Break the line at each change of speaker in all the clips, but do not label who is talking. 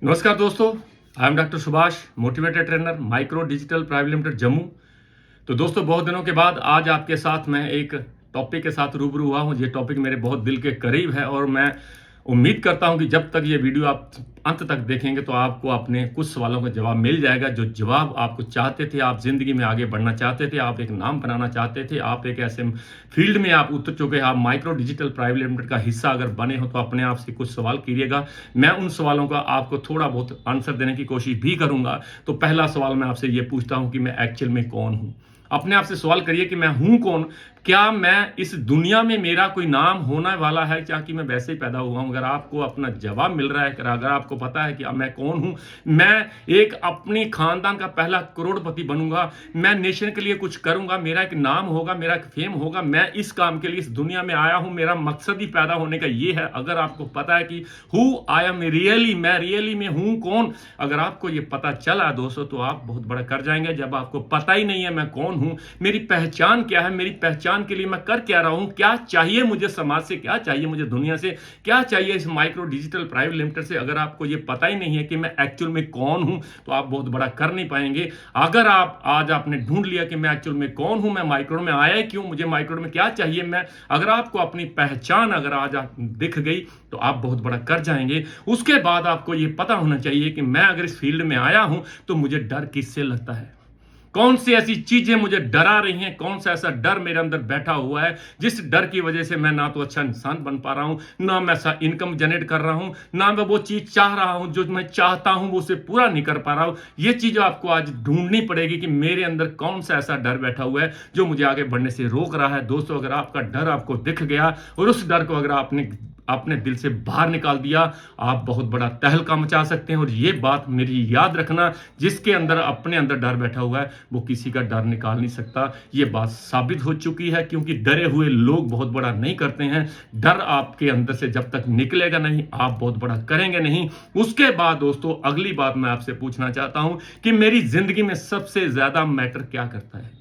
नमस्कार दोस्तों, I am doctor Subhash, motivated trainer, micro digital private limited Jammu. तो दोस्तों, बहुत दिनों के बाद आज आपके साथ मैं एक टॉपिक के साथ रूबरू हुआ हूँ। ये टॉपिक मेरे बहुत दिल के करीब है और मैं उम्मीद करता हूँ कि जब तक ये वीडियो आप अंत तक देखेंगे तो आपको अपने कुछ सवालों का जवाब मिल जाएगा। जो जवाब आपको चाहते थे, आप जिंदगी में आगे बढ़ना चाहते थे, आप एक नाम बनाना चाहते थे, आप एक ऐसे फील्ड में आप उतर चुके हैं, आप माइक्रो डिजिटल प्राइवेट लिमिटेड का हिस्सा अगर बने हो तो अपने आप से कुछ सवाल कीजिएगा। मैं उन सवालों का आपको थोड़ा बहुत आंसर देने की कोशिश भी करूंगा। तो पहला सवाल मैं आपसे ये पूछता हूं कि मैं एक्चुअल में कौन हूं। अपने आप से सवाल करिए कि मैं हूं कौन। क्या मैं इस दुनिया में मेरा कोई नाम होने वाला है, क्या कि मैं वैसे ही पैदा हुआ हूं? अगर आपको अपना जवाब मिल रहा है, अगर आपको पता है कि मैं कौन हूं, मैं एक अपनी खानदान का पहला करोड़पति बनूंगा, मैं नेशन के लिए कुछ करूंगा, मेरा एक नाम होगा, मेरा एक फेम होगा, मैं इस काम के लिए इस दुनिया में आया हूं, मेरा मकसद ही पैदा होने का ये है। अगर आपको पता है कि हु आई एम रियली, मैं रियली में हूं कौन, अगर आपको ये पता चला दोस्तों, तो आप बहुत बड़ा कर जाएंगे। जब आपको पता ही नहीं है मैं कौन हूं, मेरी पहचान क्या है, मेरी पहचान के लिए मैं कर क्या रहा हूं, क्या चाहिए मुझे समाज से, क्या चाहिए मुझे दुनिया से, क्या चाहिए इस माइक्रो डिजिटल प्राइवेट लिमिटेड से, अगर आपको यह पता ही नहीं है कि मैं एक्चुअल में कौन हूं, तो आप बहुत बड़ा कर नहीं पाएंगे। अगर आप आज आपने ढूंढ लिया कि मैं एक्चुअल में कौन हूं, मैं माइक्रो में आया क्यों, मुझे माइक्रो में क्या चाहिए, मैं अगर आपको अपनी पहचान अगर आज दिख गई तो आप बहुत बड़ा कर जाएंगे। उसके बाद आपको यह पता होना चाहिए कि मैं अगर इस फील्ड में आया हूं तो मुझे डर किससे लगता है, कौन सी ऐसी चीजें मुझे डरा रही हैं, कौन सा ऐसा डर मेरे अंदर बैठा हुआ है जिस डर की वजह से मैं ना तो अच्छा इंसान बन पा रहा हूं, ना मैं ऐसा इनकम जनरेट कर रहा हूं, ना मैं वो चीज चाह रहा हूं जो मैं चाहता हूं वो उसे पूरा नहीं कर पा रहा हूं। ये चीज आपको आज ढूंढनी पड़ेगी कि मेरे अंदर कौन सा ऐसा डर बैठा हुआ है जो मुझे आगे बढ़ने से रोक रहा है। दोस्तों, अगर आपका डर आपको दिख गया और उस डर को अगर आपने अपने दिल से बाहर निकाल दिया, आप बहुत बड़ा तहलका मचा सकते हैं। और ये बात मेरी याद रखना, जिसके अंदर अपने अंदर डर बैठा हुआ है वो किसी का डर निकाल नहीं सकता। ये बात साबित हो चुकी है, क्योंकि डरे हुए लोग बहुत बड़ा नहीं करते हैं। डर आपके अंदर से जब तक निकलेगा नहीं, आप बहुत बड़ा करेंगे नहीं। उसके बाद दोस्तों, अगली बात मैं आपसे पूछना चाहता हूं कि मेरी जिंदगी में सबसे ज्यादा मैटर क्या करता है,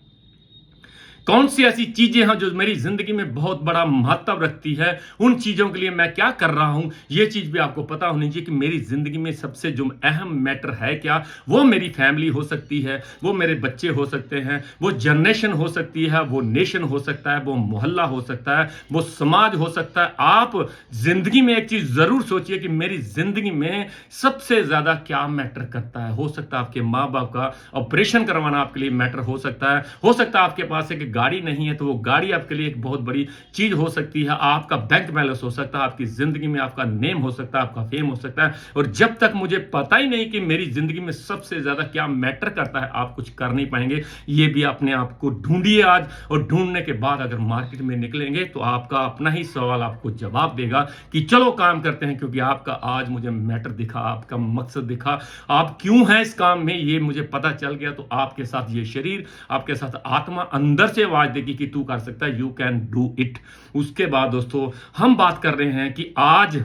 कौन सी ऐसी चीजें हैं जो मेरी जिंदगी में बहुत बड़ा महत्व रखती है, उन चीजों के लिए मैं क्या कर रहा हूं। यह चीज भी आपको पता होनी चाहिए कि मेरी जिंदगी में सबसे जो अहम मैटर है क्या, वो मेरी फैमिली हो सकती है, वो मेरे बच्चे हो सकते हैं, वो जनरेशन हो सकती है, वो नेशन हो सकता है, वो मोहल्ला हो सकता है, वो समाज हो सकता है। आप जिंदगी में एक चीज जरूर सोचिए कि मेरी जिंदगी में सबसे ज्यादा क्या मैटर करता है। हो सकता है आपके माँ बाप का ऑपरेशन करवाना आपके लिए मैटर हो सकता है, हो सकता है आपके पास एक गाड़ी नहीं है तो वो गाड़ी आपके लिए एक बहुत बड़ी चीज हो सकती है, आपका बैंक बैलेंस हो सकता है, आपकी जिंदगी में आपका नेम हो सकता है, आपका फेम हो सकता है। और जब तक मुझे पता ही नहीं कि मेरी जिंदगी में सबसे ज्यादा क्या मैटर करता है, आप कुछ कर नहीं पाएंगे। ये भी अपने आप को ढूंढिए आज, और ढूंढने के बाद अगर मार्केट में निकलेंगे तो आपका अपना ही सवाल आपको जवाब देगा कि चलो काम करते हैं, क्योंकि आपका आज मुझे मैटर दिखा, आपका मकसद दिखा, आप क्यों हैं इस काम में, ये मुझे पता चल गया। तो आपके साथ ये शरीर, आपके साथ आत्मा अंदर से आवाज देगी कि तू कर सकता है, यू कैन डू इट। उसके बाद दोस्तों, हम बात कर रहे हैं कि आज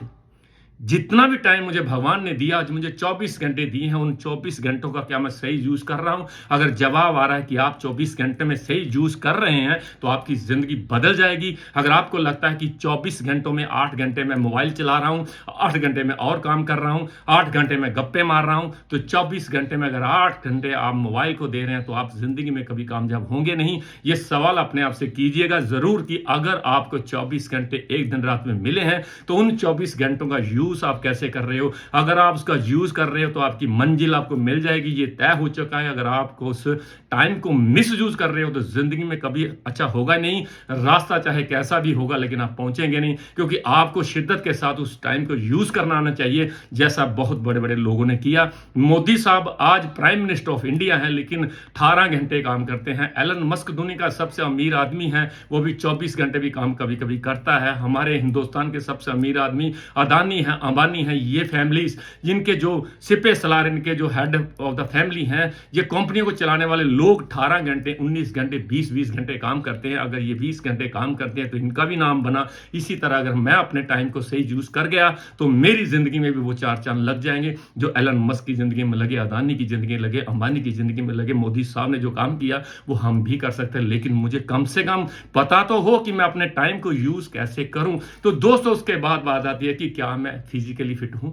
जितना भी टाइम मुझे भगवान ने दिया, आज मुझे 24 घंटे दिए हैं, उन 24 घंटों का क्या मैं सही यूज कर रहा हूं? अगर जवाब आ रहा है कि आप 24 घंटे में सही यूज कर रहे हैं तो आपकी जिंदगी बदल जाएगी। अगर आपको लगता है कि 24 घंटों में 8 घंटे में मोबाइल चला रहा हूं, 8 घंटे में और काम कर रहा हूं, 8 घंटे में गप्पे मार रहा हूं, तो 24 घंटे में अगर 8 घंटे आप मोबाइल को दे रहे हैं तो आप जिंदगी में कभी कामयाब होंगे नहीं। ये सवाल अपने आप से कीजिएगा जरूर कि अगर आपको 24 घंटे एक दिन रात में मिले हैं तो उन 24 घंटों का यूज आप कैसे कर रहे हो। अगर आप उसका यूज कर रहे हो तो आपकी मंजिल आपको मिल जाएगी, ये तय हो चुका है। अगर आपको उस टाइम को मिस यूज कर रहे हो तो जिंदगी में कभी अच्छा होगा नहीं। रास्ता चाहे कैसा भी होगा लेकिन आप पहुंचेंगे नहीं, क्योंकि आपको शिद्दत के साथ उस टाइम को यूज करना आना चाहिए, जैसा बहुत बड़े बड़े लोगों ने किया। मोदी साहब आज प्राइम मिनिस्टर ऑफ इंडिया है लेकिन 18 घंटे काम करते हैं। एलन मस्क दुनिया का सबसे अमीर आदमी है, वो भी 24 घंटे भी काम कभी कभी करता है। हमारे हिंदुस्तान के सबसे अमीर आदमी अदानी है, अंबानी है, ये फैमिलीज जिनके जो सिपे सलार, इनके जो हेड ऑफ द फैमिली हैं, ये कंपनियों को चलाने वाले लोग 18 घंटे, 19 घंटे, 20 घंटे काम करते हैं। अगर ये 20 घंटे काम करते हैं तो इनका भी नाम बना। इसी तरह अगर मैं अपने टाइम को सही यूज कर गया तो मेरी जिंदगी में भी वो 4 चांद लग जाएंगे जो एलन मस्क की जिंदगी में लगे, अदानी की जिंदगी में लगे, अंबानी की जिंदगी में लगे। मोदी साहब ने जो काम किया वो हम भी कर सकते हैं, लेकिन मुझे कम से कम पता तो हो कि मैं अपने टाइम को यूज कैसे करूं। तो दोस्तों, उसके बाद बात आती है कि क्या मैं फिजिकली फिट हूं।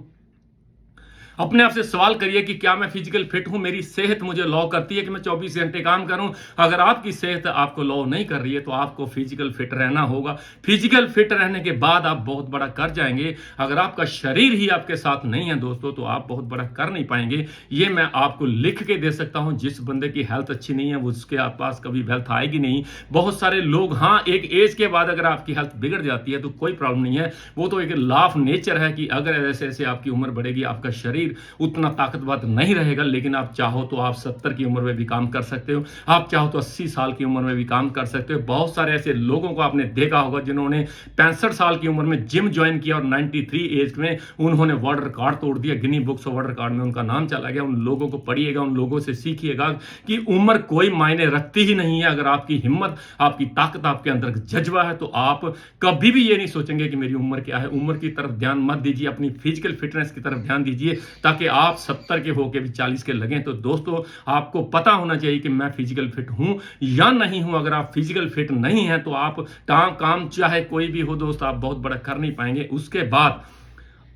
अपने आप से सवाल करिए कि क्या मैं फिजिकल फिट हूं, मेरी सेहत मुझे लॉ करती है कि मैं 24 घंटे काम करूं। अगर आपकी सेहत आपको लॉ नहीं कर रही है तो आपको फिजिकल फिट रहना होगा। फिजिकल फिट रहने के बाद आप बहुत बड़ा कर जाएंगे। अगर आपका शरीर ही आपके साथ नहीं है दोस्तों तो आप बहुत बड़ा कर नहीं पाएंगे। ये मैं आपको लिख के दे सकता हूं। जिस बंदे की हेल्थ अच्छी नहीं है उसके पास कभी वेल्थ आएगी नहीं। बहुत सारे लोग, हाँ, एक एज के बाद अगर आपकी हेल्थ बिगड़ जाती है तो कोई प्रॉब्लम नहीं है, वो तो एक लॉ ऑफ नेचर है कि अगर ऐसे ऐसे आपकी उम्र बढ़ेगी आपका शरीर उतना ताकतवर नहीं रहेगा। लेकिन आप चाहो तो आप 70 की उम्र में भी काम कर सकते हो, आप चाहो तो 80 साल की उम्र में भी काम कर सकते हो। बहुत सारे ऐसे लोगों को आपने देखा होगा जिन्होंने 65 साल की उम्र में जिम ज्वाइन किया और 93 एज में उन्होंने वर्ल्ड रिकॉर्ड तोड़ दिया। गिनी बुक्स ऑफ वर्ल्ड रिकॉर्ड में उनका नाम चला गया। उन लोगों को पढ़िएगा, उन लोगों से सीखिएगा कि उम्र कोई मायने रखती ही नहीं है। अगर आपकी हिम्मत, आपकी ताकत, आपके अंदर जज्बा है तो आप कभी भी ये नहीं सोचेंगे कि मेरी उम्र क्या है। उम्र की तरफ ध्यान मत दीजिए, अपनी फिजिकल फिटनेस की तरफ ध्यान दीजिए ताकि आप 70 के होके भी 40 के लगें। तो दोस्तों आपको पता होना चाहिए कि मैं फिजिकल फिट हूं या नहीं हूं। अगर आप फिजिकल फिट नहीं है तो आप काम चाहे कोई भी हो दोस्त, आप बहुत बड़ा कर नहीं पाएंगे। उसके बाद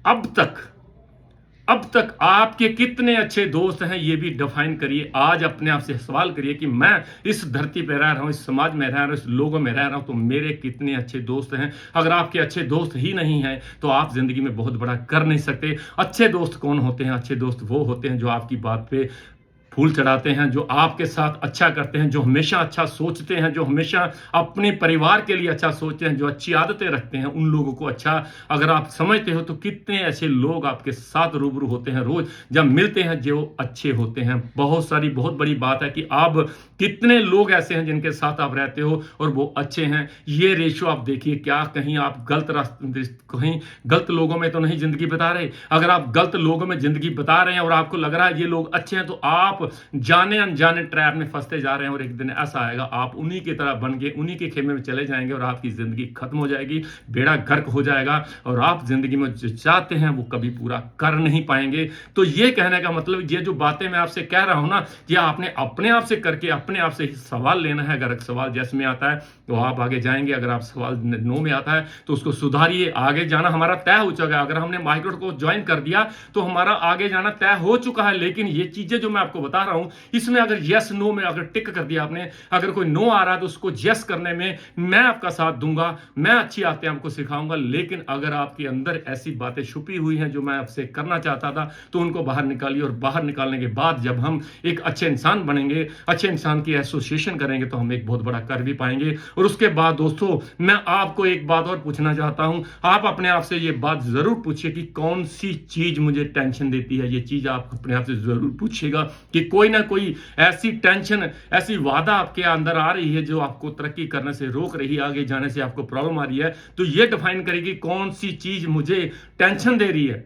अब तक आपके कितने अच्छे दोस्त हैं ये भी डिफाइन करिए। आज अपने आप से सवाल करिए कि मैं इस धरती पर रह रहा हूं, इस समाज में रह रहा हूं, इस लोगों में रह रहा हूं तो मेरे कितने अच्छे दोस्त हैं। अगर आपके अच्छे दोस्त ही नहीं हैं तो आप जिंदगी में बहुत बड़ा कर नहीं सकते। अच्छे दोस्त कौन होते हैं? अच्छे दोस्त वो होते हैं जो आपकी बात पे फूल चढ़ाते हैं, जो आपके साथ अच्छा करते हैं, जो हमेशा अच्छा सोचते हैं, जो हमेशा अपने परिवार के लिए अच्छा सोचते हैं, जो अच्छी आदतें रखते हैं। उन लोगों को अच्छा अगर आप समझते हो तो कितने ऐसे लोग आपके साथ रूबरू होते हैं रोज जब मिलते हैं जो अच्छे होते हैं। बहुत बड़ी बात है कि आप कितने लोग ऐसे हैं जिनके साथ आप रहते हो और वो अच्छे हैं। ये रेशो आप देखिए, क्या कहीं आप गलत रास्ते, कहीं गलत लोगों में तो नहीं जिंदगी बिता रहे। अगर आप गलत लोगों में जिंदगी बिता रहे हैं और आपको लग रहा है ये लोग अच्छे हैं तो आप जाने अनजाने ट्रैप में फंसते जा रहे हैं और एक दिन ऐसा आएगा आप उन्हीं की तरह बन के उन्हीं के खेमे में चले जाएंगे और आपकी जिंदगी खत्म हो जाएगी, बेड़ा गर्क हो जाएगा और आप जिंदगी में जो चाहते हैं वो कभी पूरा कर नहीं पाएंगे। तो ये कहने का मतलब, ये जो बातें मैं आपसे कह रहा हूं ना, ये आपने अपने आप से करके अपने आप से ही सवाल लेना है। अगर सवाल जैसे में आता है तो आप आगे जाएंगे, अगर आप सवाल नो में आता है तो उसको सुधारिए। आगे जाना हमारा तय हो चुका है। अगर हमने माइक्रो को ज्वाइन कर दिया तो हमारा आगे जाना तय हो चुका है। लेकिन ये चीजें जो मैं आपको बता रहा हूं इसमें अगर यस नो में अगर टिक कर दिया आपने, अगर कोई नो आ रहा है तो उसको यस करने में मैं आपका साथ दूंगा, मैं अच्छी आदतें आपको सिखाऊंगा। लेकिन अगर आपके अंदर ऐसी बातें छुपी हुई हैं जो मैं आपसे करना चाहता था तो उनको बाहर निकालिए। और बाहर निकालने के बाद जब हम एक अच्छे इंसान बनेंगे, अच्छे इंसान की एसोसिएशन करेंगे तो हम एक बहुत बड़ा कर भी पाएंगे। और उसके बाद दोस्तों मैं आपको एक बात और पूछना चाहता हूं, आप अपने आप से ये बात जरूर पूछिए कि कौन सी चीज मुझे टेंशन देती है। ये चीज आप अपने आप से जरूर पूछिएगा कि कोई ना कोई ऐसी टेंशन, ऐसी वादा आपके अंदर आ रही है जो आपको तरक्की करने से रोक रही है, आगे जाने से आपको प्रॉब्लम आ रही है। तो ये डिफाइन करेगी कौन सी चीज मुझे टेंशन दे रही है,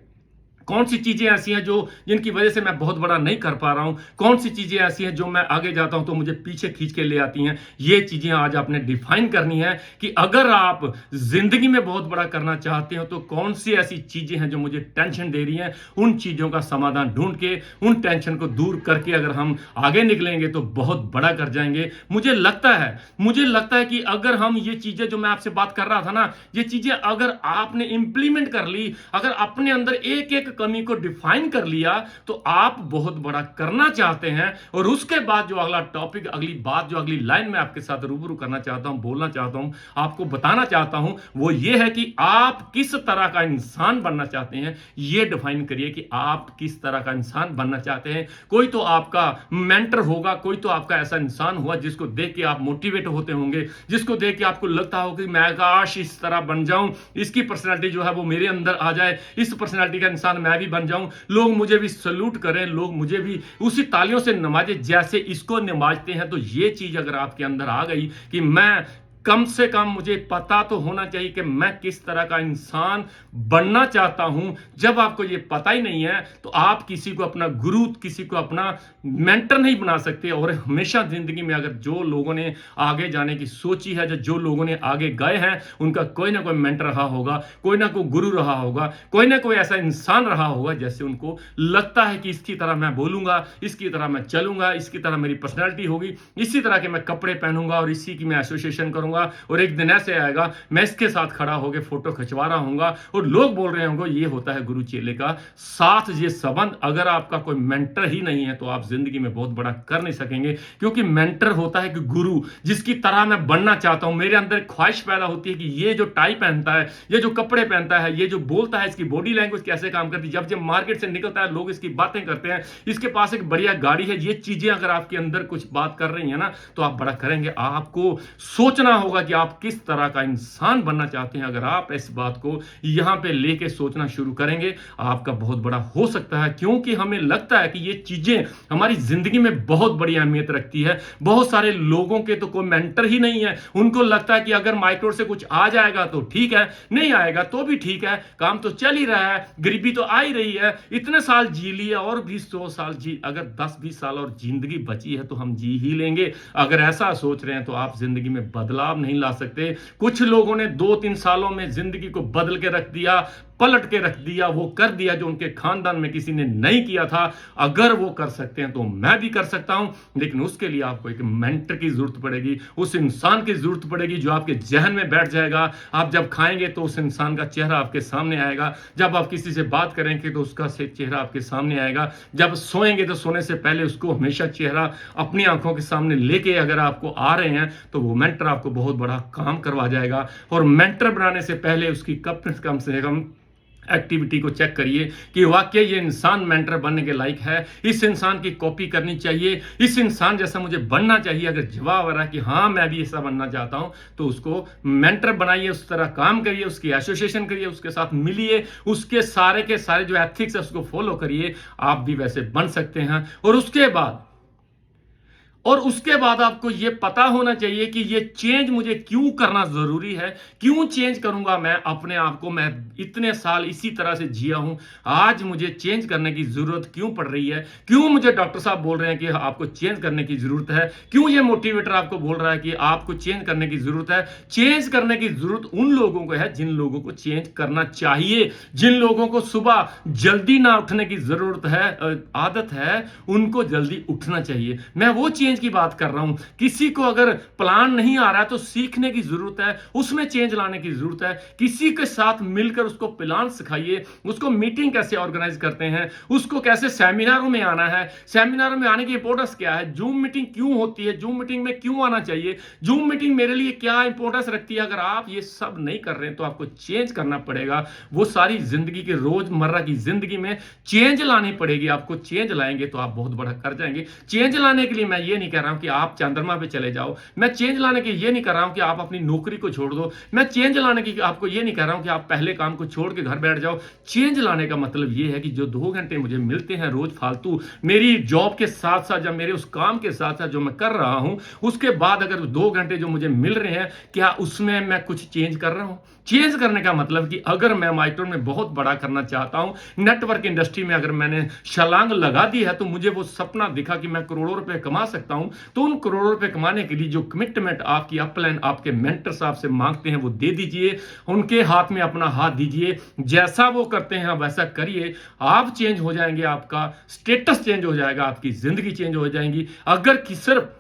कौन सी चीजें ऐसी हैं जो जिनकी वजह से मैं बहुत बड़ा नहीं कर पा रहा हूं, कौन सी चीजें ऐसी हैं जो मैं आगे जाता हूं तो मुझे पीछे खींच के ले आती हैं। ये चीजें आज आपने डिफाइन करनी है कि अगर आप जिंदगी में बहुत बड़ा करना चाहते हो तो कौन सी ऐसी चीजें हैं जो मुझे टेंशन दे रही हैं। उन चीजों का समाधान ढूंढ के उन टेंशन को दूर करके अगर हम आगे निकलेंगे तो बहुत बड़ा कर जाएंगे। मुझे लगता है कि अगर हम ये चीजें जो मैं आपसे बात कर रहा था ना, ये चीजें अगर आपने इंप्लीमेंट कर ली, अगर अपने अंदर एक एक कमी को डिफाइन कर लिया तो आप बहुत बड़ा करना चाहते हैं। और उसके बाद जो अगला टॉपिक, अगली बात, जो अगली लाइन में आपके साथ रूबरू करना चाहता हूं, बोलना चाहता हूं, आपको बताना चाहता हूं, वो ये है कि आप किस तरह का इंसान बनना चाहते हैं। ये डिफाइन करिए कि आप किस तरह का इंसान बनना चाहते हैं। कोई तो आपका मेंटर होगा, कोई तो आपका ऐसा इंसान होगा जिसको देख के आप मोटिवेट होते होंगे, जिसको देख के आपको लगता होगा कि मैं काश इस तरह बन जाऊं, इसकी पर्सनालिटी जो है वो मेरे अंदर आ जाए, इस पर्सनालिटी का इंसान मैं भी बन जाऊं, लोग मुझे भी सल्यूट करें, लोग मुझे भी उसी तालियों से नवाजे जैसे इसको नवाजते हैं। तो ये चीज अगर आपके अंदर आ गई कि मैं कम से कम मुझे पता तो होना चाहिए कि मैं किस तरह का इंसान बनना चाहता हूं। जब आपको ये पता ही नहीं है तो आप किसी को अपना गुरु, किसी को अपना मेंटर नहीं बना सकते। और हमेशा जिंदगी में अगर जो लोगों ने आगे जाने की सोची है, जो लोगों ने आगे गए हैं, उनका कोई ना कोई मेंटर रहा होगा, कोई ना कोई गुरु रहा होगा, कोई ना कोई ऐसा इंसान रहा होगा जैसे उनको लगता है कि इसकी तरह मैं बोलूंगा, इसकी तरह मैं चलूंगा, इसकी तरह मेरी पर्सनैलिटी होगी, इसी तरह के मैं कपड़े पहनूंगा और इसी की मैं एसोसिएशन करूंगा, होगा और एक दिन ऐसे आएगा मैं इसके साथ खड़ा होकर फोटो खिंचवा रहा हूंगा और लोग बोल रहे होंगे ये होता है गुरु चेले का साथ ये संबंध। अगर आपका कोई मेंटर ही नहीं है तो आप जिंदगी में बहुत बड़ा कर नहीं सकेंगे, क्योंकि मेंटर होता है कि गुरु जिसकी तरह मैं बनना चाहता हूं। मेरे अंदर ख्वाहिश पैदा होती है कि ये जो टाई पहनता है, ये जो कपड़े पहनता है, ये जो बोलता है, इसकी बॉडी लैंग्वेज कैसे काम करती है, जब जब मार्केट से निकलता है लोग इसकी बातें करते हैं, इसके पास एक बढ़िया गाड़ी है, ये चीजें अगर आपके अंदर कुछ बात कर रही है ना तो आप बड़ा करेंगे। आपको सोचना होगा कि आप किस तरह का इंसान बनना चाहते हैं। अगर आप इस बात को यहां पे लेके सोचना शुरू करेंगे आपका बहुत बड़ा हो सकता है, क्योंकि हमें लगता है कि ये चीजें हमारी जिंदगी में बहुत बड़ी अहमियत रखती है। बहुत सारे लोगों के तो कोई मेंटर ही नहीं है, उनको लगता है कि अगर माइक्रो से कुछ आ जाएगा तो ठीक है, नहीं आएगा तो भी ठीक है, काम तो चल ही रहा है, गरीबी तो आ ही रही है, इतने साल जी लिए और भी 100 साल जी, अगर 10-20 साल और जिंदगी बची है तो हम जी ही लेंगे। अगर ऐसा सोच रहे हैं तो आप जिंदगी में बदलाव नहीं ला सकते। कुछ लोगों ने 2-3 सालों में जिंदगी को बदल के रख दिया, पलट के रख दिया, वो कर दिया जो उनके खानदान में किसी ने नहीं किया था। अगर वो कर सकते हैं तो मैं भी कर सकता हूं, लेकिन उसके लिए आपको एक मेंटर की जरूरत पड़ेगी, उस इंसान की जरूरत पड़ेगी जो आपके जहन में बैठ जाएगा। आप जब खाएंगे तो उस इंसान का चेहरा आपके सामने आएगा, जब आप किसी से बात करेंगे तो उसका चेहरा आपके सामने आएगा, जब सोएंगे तो सोने से पहले उसको हमेशा चेहरा अपनी आंखों के सामने लेके अगर आपको आ रहे हैं तो वो मेंटर आपको बहुत बड़ा काम करवा जाएगा। और मेंटर बनाने से पहले उसकी कम से कम एक्टिविटी को चेक करिए कि वाकई ये इंसान मेंटर बनने के लायक है, इस इंसान की कॉपी करनी चाहिए, इस इंसान जैसा मुझे बनना चाहिए। अगर जवाब आ रहा है कि हाँ मैं भी ऐसा बनना चाहता हूं तो उसको मेंटर बनाइए, उस तरह काम करिए, उसकी एसोसिएशन करिए, उसके साथ मिलिए, उसके सारे के सारे जो एथिक्स है उसको फॉलो करिए। आप भी वैसे बन सकते हैं। और उसके बाद आपको यह पता होना चाहिए कि यह चेंज मुझे क्यों करना जरूरी है, क्यों चेंज करूंगा मैं अपने आप को। मैं इतने साल इसी तरह से जिया हूं, आज मुझे चेंज करने की जरूरत क्यों पड़ रही है, क्यों मुझे डॉक्टर साहब बोल रहे हैं कि आपको चेंज करने की जरूरत है, क्यों ये मोटिवेटर आपको बोल रहा है कि आपको चेंज करने की जरूरत है। चेंज करने की जरूरत उन लोगों को है जिन लोगों को चेंज करना चाहिए, जिन लोगों को सुबह जल्दी ना उठने की जरूरत है, आदत है, उनको जल्दी उठना चाहिए। मैं वो चेंज की बात कर रहा हूं। किसी को अगर प्लान नहीं आ रहा है तो सीखने की जरूरत है, उसमें चेंज लाने की जरूरत है। किसी के साथ मिलकर उसको प्लान सिखाइए, उसको मीटिंग कैसे ऑर्गेनाइज करते हैं, उसको कैसे सेमिनारों में आना है, सेमिनारों में आने की इंपॉर्टेंस क्या है, जूम मीटिंग क्यों होती है, जूम मीटिंग में क्यों आना चाहिए, जूम मीटिंग मेरे लिए क्या इंपॉर्टेंस रखती है। अगर आप ये सब नहीं कर रहे हैं तो आपको चेंज करना पड़ेगा। वो सारी जिंदगी के रोजमर्रा की जिंदगी में चेंज लानी पड़ेगी। आपको चेंज लाएंगे तो आप बहुत बड़ा कर जाएंगे। चेंज लाने के लिए मैं ये नहीं कह रहा हूं कि आप चंद्रमा पे चले जाओ, मैं चेंज लाने के ये नहीं कर रहा हूं कि आप अपनी नौकरी को छोड़ दो, मैं चेंज लाने की आपको ये नहीं कह रहा हूं कि आप पहले काम को छोड़ के घर बैठ जाओ। चेंज लाने का मतलब ये है कि जो 2 घंटे मुझे मिलते हैं रोज फालतू मेरी जॉब के साथ साथ या मेरे उस काम के साथ साथ जो मैं कर रहा हूं, उसके बाद अगर 2 घंटे जो मुझे मिल रहे हैं क्या उसमें मैं कुछ चेंज कर रहा हूं। चेंज करने का मतलब कि अगर मैं माइक्रोन में बहुत बड़ा करना चाहता हूं, नेटवर्क इंडस्ट्री में अगर मैंने छलांग लगा दी है, तो मुझे वो सपना दिखा कि मैं करोड़ों रुपए कमा सकता हूं, तो उन करोड़ों रुपए कमाने के लिए जो कमिटमेंट आपकी अपलाइन आपके मेंटर साहब से मांगते हैं वो दे दीजिए, उनके हाथ में अपना हाथ दीजिए, जैसा वो करते हैं वैसा करिए। आप चेंज हो जाएंगे, आपका स्टेटस चेंज हो जाएगा, आपकी जिंदगी चेंज हो जाएगी। अगर कि सिर्फ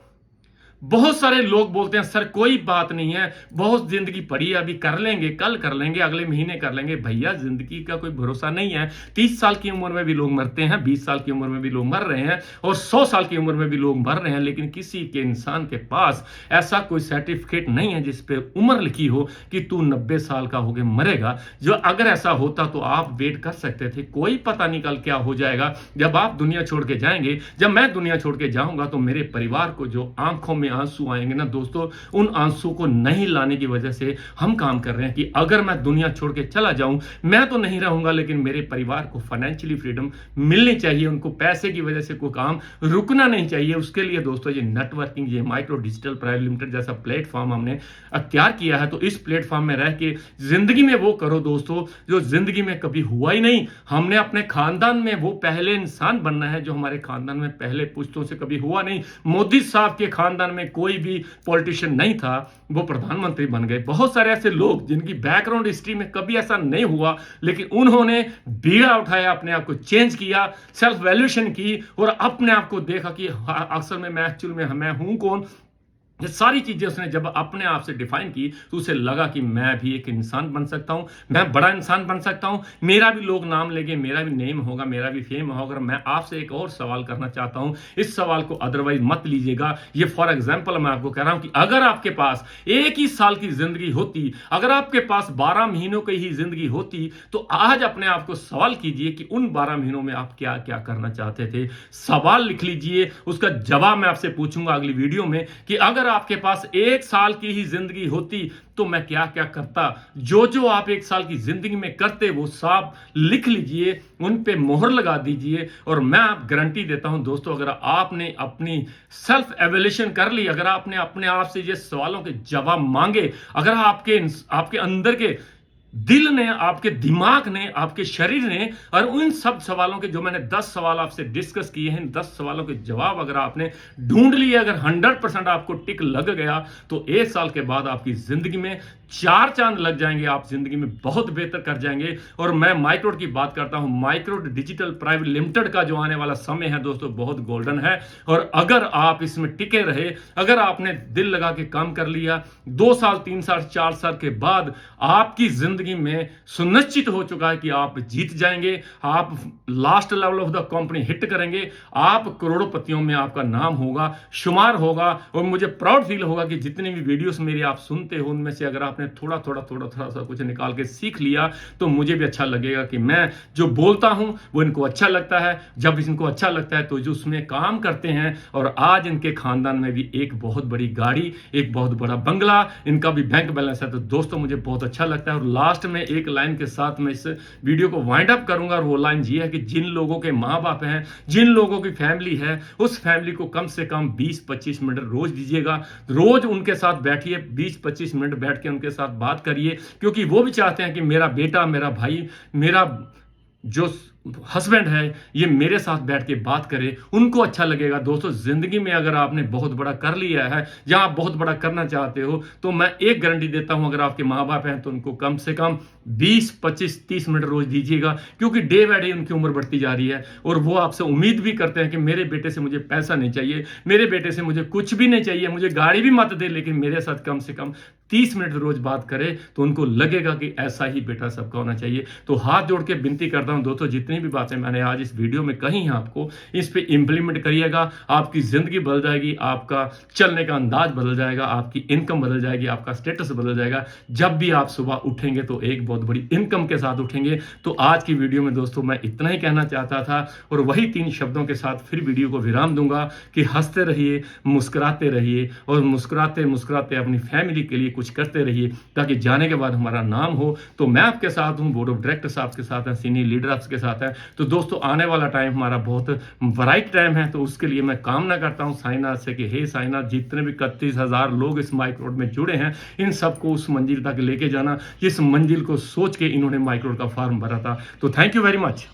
बहुत सारे लोग बोलते हैं सर कोई बात नहीं है, बहुत जिंदगी पड़ी है, अभी कर लेंगे, कल कर लेंगे, अगले महीने कर लेंगे। भैया जिंदगी का कोई भरोसा नहीं है। 30 साल की उम्र में भी लोग मरते हैं, 20 साल की उम्र में भी लोग मर रहे हैं और 100 साल की उम्र में भी लोग मर रहे हैं, लेकिन किसी के इंसान के पास ऐसा कोई सर्टिफिकेट नहीं है जिस पे उम्र लिखी हो कि तू 90 साल का होके मरेगा। जो अगर ऐसा होता तो आप वेट कर सकते थे। कोई पता नहीं कल क्या हो जाएगा। जब आप दुनिया छोड़ के जाएंगे, जब मैं दुनिया छोड़ के जाऊंगा, तो मेरे परिवार को जो आंखों में आंसू आएंगे ना दोस्तों, उन आंसू को नहीं लाने की वजह से हम काम कर रहे हैं कि अगर मैं दुनिया छोड़ के चला जाऊं, मैं तो नहीं रहूंगा, लेकिन मेरे परिवार को फाइनेंशियली फ्रीडम मिलनी चाहिए, उनको पैसे की वजह से कोई काम रुकना नहीं चाहिए। उसके लिए दोस्तों ये नेटवर्किंग, ये माइक्रो डिजिटल प्राइवेट लिमिटेड जैसा प्लेटफॉर्म हमने अख्तियार किया है। तो इस प्लेटफॉर्म में रह के जिंदगी में वो करो दोस्तों जो जिंदगी में कभी हुआ ही नहीं। हमने अपने खानदान में वो पहले इंसान बनना है जो हमारे खानदान में पहले पुश्तों से कभी हुआ नहीं। मोदी साहब के खानदान में कोई भी पॉलिटिशियन नहीं था, वो प्रधानमंत्री बन गए। बहुत सारे ऐसे लोग जिनकी बैकग्राउंड हिस्ट्री में कभी ऐसा नहीं हुआ, लेकिन उन्होंने बीड़ा उठाया, अपने आप को चेंज किया, सेल्फ वैल्यूएशन की और अपने आप को देखा कि असल में मैं एक्चुअल में मैं हूं कौन, ये सारी चीजें उसने जब अपने आप से डिफाइन की तो उसे लगा कि मैं भी एक इंसान बन सकता हूं, मैं बड़ा इंसान बन सकता हूं, मेरा भी लोग नाम लेंगे, मेरा भी नेम होगा, मेरा भी फेम होगा। मैं आपसे एक और सवाल करना चाहता हूं, इस सवाल को अदरवाइज मत लीजिएगा। ये फॉर एग्जाम्पल मैं आपको कह रहा हूं कि अगर आपके पास एक ही साल की जिंदगी होती, अगर आपके पास 12 महीनों की ही जिंदगी होती, तो आज अपने आप को सवाल कीजिए कि उन 12 महीनों में आप क्या क्या करना चाहते थे। सवाल लिख लीजिए, उसका जवाब मैं आपसे पूछूंगा अगली वीडियो में कि अगर आपके पास एक साल की ही जिंदगी होती तो मैं क्या क्या करता। जो जो आप एक साल की जिंदगी में करते वो सब लिख लीजिए, उन पे मोहर लगा दीजिए। और मैं आप गारंटी देता हूं दोस्तों, अगर आपने अपनी सेल्फ एवेल्यूशन कर ली, अगर आपने अपने आप से ये सवालों के जवाब मांगे, अगर आपके अंदर के दिल ने, आपके दिमाग ने, आपके शरीर ने, और उन सब सवालों के जो मैंने 10 सवाल आपसे डिस्कस किए हैं, 10 सवालों के जवाब अगर आपने ढूंढ लिए, अगर 100% आपको टिक लग गया, तो 1 साल के बाद आपकी जिंदगी में 4 चांद लग जाएंगे, आप जिंदगी में बहुत बेहतर कर जाएंगे। और मैं माइक्रोड की बात करता हूं, माइक्रोड डिजिटल प्राइवेट लिमिटेड का जो आने वाला समय है दोस्तों बहुत गोल्डन है। और अगर आप इसमें टिके रहे, अगर आपने दिल लगा के काम कर लिया, 2 साल 3 साल 4 साल के बाद आपकी जिंदगी में सुनिश्चित हो चुका है कि आप जीत जाएंगे, आप last level of the company hit करेंगे, आप करोड़पतियों में आपका नाम होगा, शुमार होगा। और मुझे प्राउड फील होगा कि जितनी भी वीडियोस मेरी आप सुनते हो उनमें से अगर आपने थोड़ा थोड़ा सा कुछ निकाल के सीख लिया तो मुझे भी अच्छा लगेगा कि मैं जो बोलता हूं वो इनको अच्छा लगता है। जब इनको अच्छा लगता है तो जो उसमें काम करते हैं, और आज इनके खानदान में भी एक बहुत बड़ी गाड़ी, एक बहुत बड़ा बंगला, इनका भी बैंक बैलेंस है। तो दोस्तों मुझे बहुत अच्छा लगता है। और लास्ट में एक लाइन के साथ मैं इस वीडियो को वाइंड अप करूंगा, और वो लाइन ये है कि जिन लोगों के माँ बाप हैं, जिन लोगों की फैमिली है, उस फैमिली को कम से कम 20-25 मिनट रोज दीजिएगा। रोज उनके साथ बैठिए, 20-25 मिनट बैठ के उनके साथ बात करिए, क्योंकि वो भी चाहते हैं कि मेरा बेटा, मेरा भाई, मेरा जो हस्बैंड है ये मेरे साथ बैठ के बात करे, उनको अच्छा लगेगा। दोस्तों जिंदगी में अगर आपने बहुत बड़ा कर लिया है या आप बहुत बड़ा करना चाहते हो, तो मैं एक गारंटी देता हूं, अगर आपके माँ बाप हैं तो उनको कम से कम 20-25-30 मिनट रोज दीजिएगा, क्योंकि डे बाय डे उनकी उम्र बढ़ती जा रही है। और वो आपसे उम्मीद भी करते हैं कि मेरे बेटे से मुझे पैसा नहीं चाहिए, मेरे बेटे से मुझे कुछ भी नहीं चाहिए, मुझे गाड़ी भी मत दे, लेकिन मेरे साथ कम से कम 30 मिनट रोज बात करे, तो उनको लगेगा कि ऐसा ही बेटा सबका होना चाहिए। तो हाथ जोड़ के विनती करता हूं दोस्तों, जितनी भी बातें मैंने आज इस वीडियो में कही हैं आपको, इस पे इंप्लीमेंट करिएगा, आपकी जिंदगी बदल जाएगी, आपका चलने का अंदाज बदल जाएगा, आपकी इनकम बदल जाएगी, आपका स्टेटस बदल जाएगा। जब भी आप सुबह उठेंगे तो एक बहुत बड़ी इनकम के साथ उठेंगे। तो आज की वीडियो में दोस्तों मैं इतना ही कहना चाहता था, और वही 3 शब्दों के साथ फिर वीडियो को विराम दूंगा कि हंसते रहिए, मुस्कुराते रहिए, और मुस्कुराते मुस्कुराते अपनी फैमिली के लिए कुछ करते रहिए, ताकि जाने के बाद हमारा नाम हो। तो मैं आपके साथ हूं, बोर्ड ऑफ डायरेक्टर्स आपके साथ हैं, सीनियर लीडर आपके साथ हैं। तो दोस्तों आने वाला टाइम हमारा बहुत ब्राइट टाइम है, तो उसके लिए मैं कामना करता हूं साइनाथ से कि हे साइनाथ, जितने भी 31,000 लोग इस माइक्रोड में जुड़े हैं, इन सबको उस मंजिल तक लेके जाना, जिस मंजिल को सोच के इन्होंने माइक्रोड का फॉर्म भरा था। तो थैंक यू वेरी मच।